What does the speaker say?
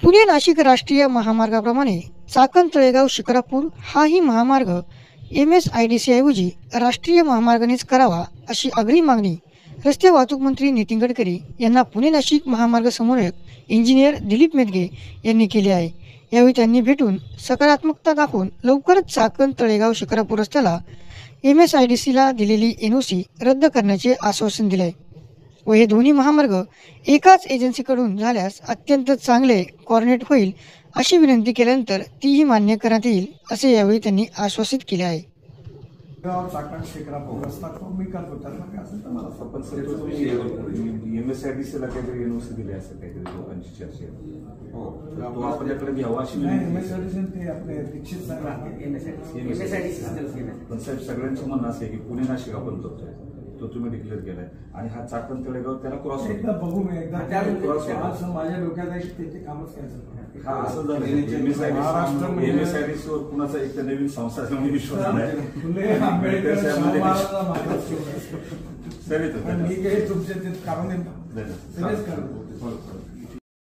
पुणे नाशिक राष्ट्रीय महामार्गाप्रमाणे चाकण तळेगाव शिक्रापूर हाही महामार्ग MSIDC ऐवजी राष्ट्रीय महामार्गानेच करावा अशी आग्रही मागणी रस्ते वाहतूक मंत्री नितीन गडकरी यांना पुणे नाशिक महामार्ग समन्वयक इंजिनियर दिलीप मेदगे यांनी केली आहे। यावेळी त्यांनी भेटून सकारात्मकता दाखवून लवकरच चाकण तळेगाव शिक्रापूर रस्त्याला MSIDCला दिलेली NOC रद्द करण्याचे आश्वासन दिले व हे दोन्ही महामार्ग एकाच एजन्सीकडून झाल्यास अत्यंत चांगले कोऑर्डिनेट होईल अशी विनंती केल्यानंतर तीही मान्य करण्यात येईल असे यावेळी त्यांनी आश्वासित केले आहे। चाकण शिक्रापूर रस्ता मी करतो त्यांना काय असेल तर मला पण MSIDCला काहीतरी NOC दिली असेल काहीतरी लोकांची चर्चा हो तो आपल्याकडे घ्यावा अशी MSIDC ते आपले दीक्षित पण साहेब सगळ्यांचं म्हणणं असं आहे की पुणे नाशिक आपण करतोय तो तुम्ही डिक्लेअर केलाय आणि हा चाकण तळेगाव त्याला क्रॉस एकदा बघू मी एकदा क्रॉस माझ्या डोक्यात आहे की त्याचे कामच कॅन्सल हा असं झालं MSIDC वर कुणाचा एक नवीन संस्था विश्वास नाही मी काही तुमचे कारण